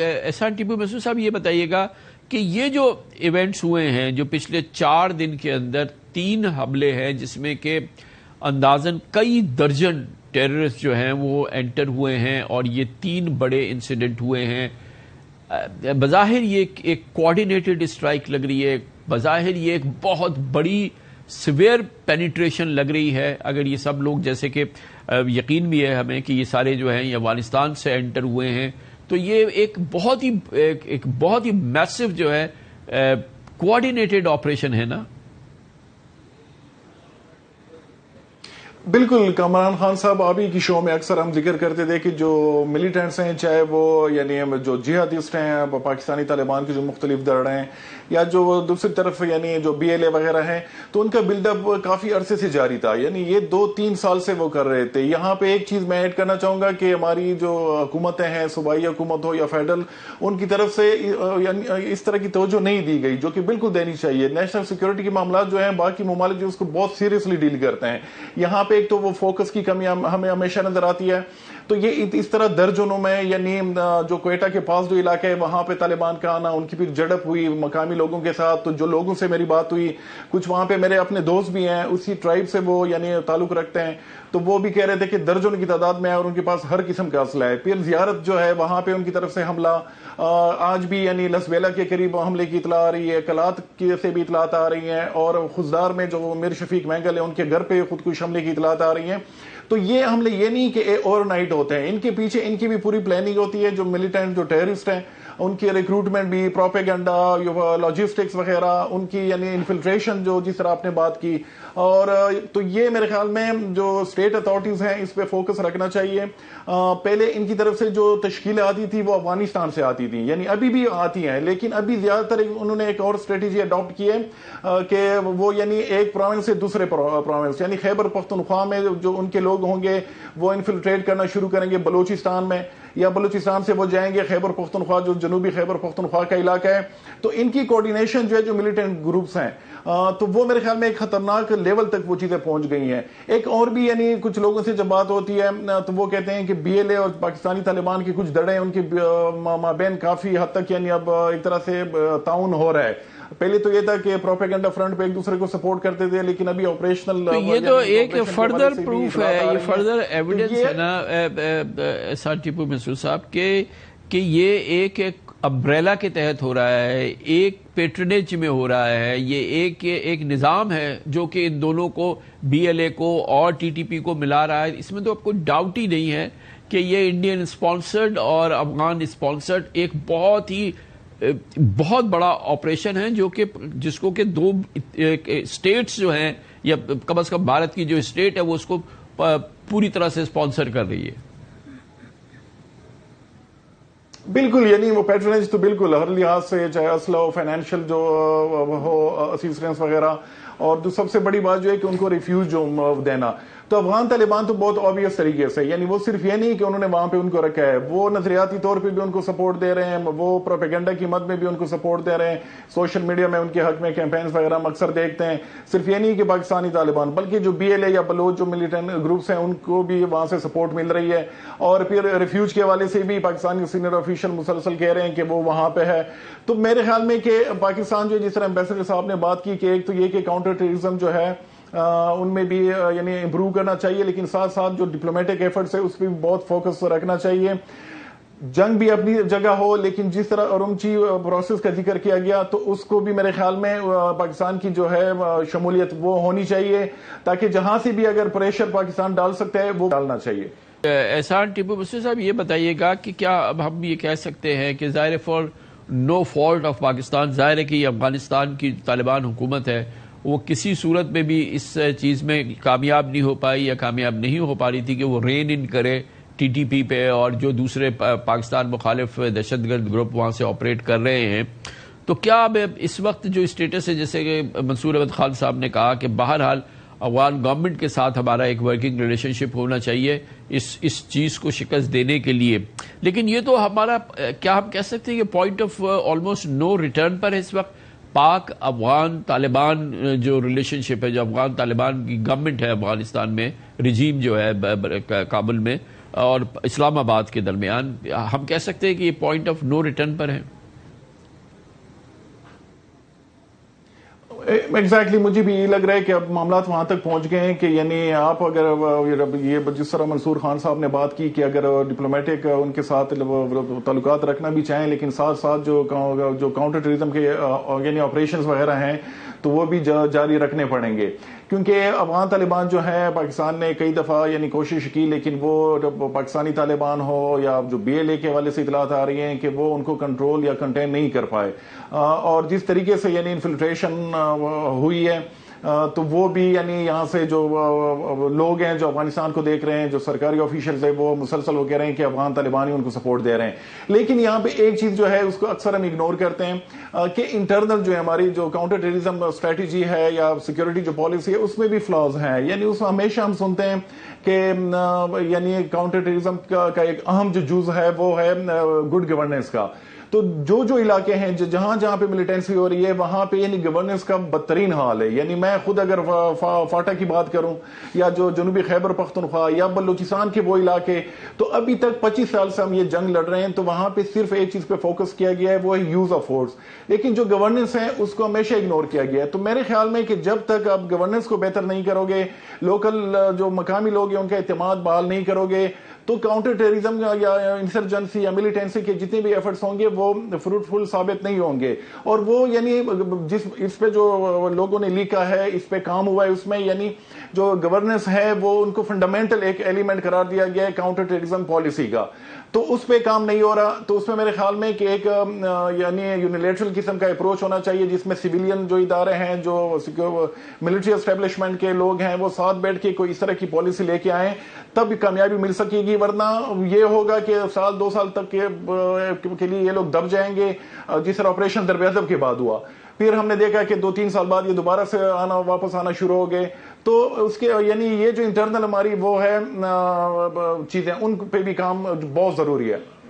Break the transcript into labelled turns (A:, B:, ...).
A: احسان ٹیپو مسعود صاحب یہ بتائیے گا کہ یہ جو ایونٹس ہوئے ہیں جو پچھلے 4 دن کے اندر 3 حملے ہیں جس میں کہ اندازاً کئی درجن ٹیررسٹ جو ہیں وہ انٹر ہوئے ہیں اور یہ 3 بڑے انسیڈنٹ ہوئے ہیں، بظاہر یہ ایک کوارڈینیٹڈ اسٹرائک لگ رہی ہے، بظاہر یہ ایک بہت بڑی سویئر پینیٹریشن لگ رہی ہے. اگر یہ سب لوگ جیسے کہ یقین بھی ہے ہمیں کہ یہ سارے جو ہیں یہ افغانستان سے انٹر ہوئے ہیں، تو یہ ایک بہت ہی میسو جو ہے کوارڈینیٹڈ آپریشن ہے نا.
B: بالکل کامران خان صاحب، ابھی کی شو میں اکثر ہم ذکر کرتے تھے کہ جو ملیٹنٹس ہیں، چاہے وہ یعنی جو جہادسٹ ہیں، پاکستانی طالبان کے جو مختلف دھڑے ہیں، یا جو دوسری طرف یعنی جو BLA وغیرہ ہیں، تو ان کا بلڈ اپ کافی عرصے سے جاری تھا. یعنی یہ 2-3 سال سے وہ کر رہے تھے. یہاں پہ ایک چیز میں ایڈ کرنا چاہوں گا کہ ہماری جو حکومتیں ہیں، صوبائی حکومت ہو یا فیڈرل، ان کی طرف سے یعنی اس طرح کی توجہ نہیں دی گئی جو کہ بالکل دینی چاہیے. نیشنل سیکورٹی کے معاملات جو ہیں باقی ممالک جو اس کو بہت سیریسلی ڈیل کرتے ہیں، یہاں ایک تو وہ فوکس کی کمی ہمیں ہمیشہ نظر آتی ہے. تو یہ اس طرح درجنوں میں یعنی جو کوئٹہ کے پاس جو علاقہ ہے وہاں پہ طالبان کا آنا، ان کی پھر جھڑپ ہوئی مقامی لوگوں کے ساتھ. تو جو لوگوں سے میری بات ہوئی، کچھ وہاں پہ میرے اپنے دوست بھی ہیں اسی ٹرائب سے، وہ یعنی تعلق رکھتے ہیں، تو وہ بھی کہہ رہے تھے کہ درجنوں کی تعداد میں ہے اور ان کے پاس ہر قسم کا اسلحہ ہے. پھر زیارت جو ہے وہاں پہ ان کی طرف سے حملہ، آج بھی یعنی لس ویلا کے قریب حملے کی اطلاع آ رہی ہے، کلات سے بھی اطلاعات آ رہی ہیں، اور خزدار میں جو میر شفیق مینگل ہے ان کے گھر پہ خودکش حملے کی اطلاعات آ رہی ہیں. تو یہ حملے یہ نہیں کہ اوور نائٹ ہوتے ہیں، ان کے پیچھے ان کی بھی پوری پلاننگ ہوتی ہے. جو ملیٹنٹ جو ٹیررسٹ ہیں ان کی ریکروٹمنٹ بھی، پروپیگنڈا، لاجسٹکس وغیرہ، ان کی یعنی انفلٹریشن جو جس طرح آپ نے بات کی. اور تو یہ میرے خیال میں جو اسٹیٹ اتھارٹیز ہیں اس پہ فوکس رکھنا چاہیے. پہلے ان کی طرف سے جو تشکیلیں آتی تھی وہ افغانستان سے آتی تھیں، یعنی ابھی بھی آتی ہیں، لیکن ابھی زیادہ تر انہوں نے ایک اور اسٹریٹجی اڈاپٹ کی ہے کہ وہ یعنی ایک پروونس سے دوسرے پروونس یعنی خیبر پختونخوا میں جو ان کے لوگ ہوں گے وہ انفلٹریٹ کرنا شروع کریں گے بلوچستان میں، یا بلوچستان سے وہ جائیں گے خیبر پختونخوا جو جنوبی خیبر پختونخوا کا علاقہ ہے. تو ان کی کوارڈینیشن جو ہے جو ملیٹنٹ گروپس ہیں، تو وہ میرے خیال میں ایک خطرناک لیول تک وہ چیزیں پہنچ گئی ہیں. ایک اور بھی یعنی کچھ لوگوں سے جب بات ہوتی ہے تو وہ کہتے ہیں کہ BLA اور پاکستانی طالبان کی کچھ دڑیں ان کے مابین کافی حد تک یعنی اب ایک طرح سے تعاون ہو رہا ہے. پہلے تو یہ تھا کہ پروپیگنڈا فرنٹ پہ ایک دوسرے کو سپورٹ کرتے تھے، لیکن ابھی آپریشنل
A: یہ تو ایک فردر پروف ہے، یہ فردر ایویڈنس ہے نا احسان ٹیپو مسعود صاحب کہ یہ ایک امبریلا کے تحت ہو رہا ہے، ایک پیٹرنیج میں ہو رہا ہے. یہ ایک نظام ہے جو کہ ان دونوں کو BLA کو اور TTP کو ملا رہا ہے. اس میں تو اب کوئی ڈاؤٹ ہی نہیں ہے کہ یہ انڈین اسپانسرڈ اور افغان اسپانسرڈ ایک بہت بڑا آپریشن ہے، جو کہ جس کو کہ 2 اسٹیٹس جو ہیں یا کم از کم بھارت کی جو اسٹیٹ ہے وہ اس کو پوری طرح سے اسپانسر کر رہی ہے.
B: بالکل، یعنی وہ پیٹرنیج تو بالکل ہر لحاظ سے، چاہے اسلحہ ہو، فائنینشیل جو ہو اسسٹنس وغیرہ، اور جو سب سے بڑی بات جو ہے کہ ان کو ریفیوج جو دینا. تو افغان طالبان تو بہت obvious طریقے سے، یعنی وہ صرف یہ نہیں کہ انہوں نے وہاں پہ ان کو رکھا ہے، وہ نظریاتی طور پہ بھی ان کو سپورٹ دے رہے ہیں، وہ پروپیگنڈا کی مد میں بھی ان کو سپورٹ دے رہے ہیں، سوشل میڈیا میں ان کے حق میں کیمپینز وغیرہ ہم اکثر دیکھتے ہیں. صرف یہ نہیں کہ پاکستانی طالبان بلکہ جو BLA یا بلوچ جو ملیٹنٹ گروپس ہیں ان کو بھی وہاں سے سپورٹ مل رہی ہے. اور پھر ریفیوج کے حوالے سے بھی پاکستانی سینئر آفیشل مسلسل کہہ رہے ہیں کہ وہ وہاں پہ ہے. تو میرے خیال میں کہ پاکستان جو جس طرح ایمبیسڈر صاحب نے بات کی کہ ایک تو یہ کہ کاؤنٹر ٹیررزم جو ہے ان میں بھی یعنی امپروو کرنا چاہیے، لیکن ساتھ ساتھ جو ڈپلومیٹک ایفرٹس ہے اس پہ بھی بہت فوکس رکھنا چاہیے. جنگ بھی اپنی جگہ ہو، لیکن جس طرح اورمچی پروسیس کا ذکر کیا گیا تو اس کو بھی میرے خیال میں پاکستان کی جو ہے شمولیت وہ ہونی چاہیے، تاکہ جہاں سے بھی اگر پریشر پاکستان ڈال سکتا ہے وہ ڈالنا چاہیے.
A: احسان ٹیپو مسعود صاحب یہ بتائیے گا کہ کیا اب ہم یہ کہہ سکتے ہیں کہ ظاہر for no fault of Pakistan, ظاہر ہے کہ یہ افغانستان کی طالبان حکومت ہے، وہ کسی صورت میں بھی اس چیز میں کامیاب نہیں ہو پائی یا کامیاب نہیں ہو پا رہی تھی کہ وہ رین ان کرے TTP پہ اور جو دوسرے پاکستان مخالف دہشت گرد گروپ وہاں سے آپریٹ کر رہے ہیں. تو کیا اب اس وقت جو اسٹیٹس ہے، جیسے کہ منصور احمد خان صاحب نے کہا کہ بہرحال افغان گورنمنٹ کے ساتھ ہمارا ایک ورکنگ ریلیشن شپ ہونا چاہیے اس چیز کو شکست دینے کے لیے، لیکن یہ تو ہمارا کیا ہم کہہ سکتے ہیں کہ point of almost no return پر ہے اس وقت پاک افغان طالبان جو ریلیشن شپ ہے، جو افغان طالبان کی گورنمنٹ ہے افغانستان میں، رجیم جو ہے کابل میں، اور اسلام آباد کے درمیان، ہم کہہ سکتے ہیں کہ یہ پوائنٹ آف نو ریٹرن پر ہے؟
B: ایگزیکٹلی مجھے بھی یہ لگ رہا ہے کہ اب معاملات وہاں تک پہنچ گئے ہیں کہ یعنی آپ اگر یہ جس طرح منصور خان صاحب نے بات کی کہ اگر ڈپلومیٹک ان کے ساتھ تعلقات رکھنا بھی چاہیں لیکن ساتھ ساتھ جو کاؤنٹر ٹیررزم کے یعنی آپریشنز وغیرہ ہیں تو وہ بھی جاری رکھنے پڑیں گے، کیونکہ افغان طالبان جو ہے پاکستان نے کئی دفعہ یعنی کوشش کی لیکن وہ پاکستانی طالبان ہو یا جو بی ایل اے کے حوالے سے اطلاعات آ رہی ہیں کہ وہ ان کو کنٹرول یا کنٹین نہیں کر پائے، اور جس طریقے سے یعنی انفلٹریشن ہوئی ہے تو وہ بھی یعنی یہاں سے جو لوگ ہیں جو افغانستان کو دیکھ رہے ہیں، جو سرکاری آفیشلز ہیں، وہ مسلسل وہ کہہ رہے ہیں کہ افغان طالبان ہی ان کو سپورٹ دے رہے ہیں۔ لیکن یہاں پہ ایک چیز جو ہے اس کو اکثر ہم اگنور کرتے ہیں کہ انٹرنل جو ہے ہماری جو کاؤنٹر ٹیررزم اسٹریٹجی ہے یا سیکورٹی جو پالیسی ہے اس میں بھی فلاز ہیں، یعنی اس میں ہمیشہ ہم سنتے ہیں کہ یعنی کاؤنٹر ٹیررزم کا ایک اہم جو جز ہے وہ ہے گڈ گورننس کا۔ تو جو علاقے ہیں جہاں جہاں پہ ملیٹنسی ہو رہی ہے وہاں پہ یعنی گورننس کا بدترین حال ہے، یعنی میں خود اگر فاٹا کی بات کروں یا جو جنوبی خیبر پختونخوا یا بلوچستان کے وہ علاقے، تو ابھی تک 25 سال سے ہم یہ جنگ لڑ رہے ہیں تو وہاں پہ صرف ایک چیز پہ فوکس کیا گیا ہے، وہ ہے یوز آف فورس، لیکن جو گورننس ہے اس کو ہمیشہ اگنور کیا گیا ہے۔ تو میرے خیال میں کہ جب تک آپ گورننس کو بہتر نہیں کرو گے، لوکل جو مقامی لوگ ہیں ان کا اعتماد بحال نہیں کرو گے، تو کاؤنٹر ٹیررزم یا انسرجنسی یا ملیٹنسی کے جتنے بھی ایفرٹس ہوں گے وہ فروٹفل ثابت نہیں ہوں گے۔ اور وہ یعنی اس پہ جو لوگوں نے لکھا ہے، اس پہ کام ہوا ہے، اس میں یعنی جو گورننس ہے وہ ان کو فنڈامنٹل ایک ایلیمنٹ قرار دیا گیا ہے کاؤنٹر ٹیررزم پالیسی کا، تو اس پہ کام نہیں ہو رہا۔ تو اس میں میرے خیال میں کہ ایک یعنی یونیلیٹرل قسم کا اپروچ ہونا چاہیے جس میں سویلین جو ادارے ہیں، جو ملٹری اسٹیبلشمنٹ کے لوگ ہیں، وہ ساتھ بیٹھ کے کوئی اس طرح کی پالیسی لے کے آئیں، تب کامیابی مل سکے گی، ورنہ یہ ہوگا کہ سال 2 سال تک کے لیے یہ لوگ دب جائیں گے، جس طرح آپریشن دروازب کے بعد ہوا۔ پھر ہم نے دیکھا کہ 2-3 سال بعد یہ دوبارہ سے واپس آنا شروع ہو گئے۔ تو اس کے یعنی یہ جو انٹرنل ہماری وہ ہے چیزیں، ان پہ بھی کام بہت ضروری ہے۔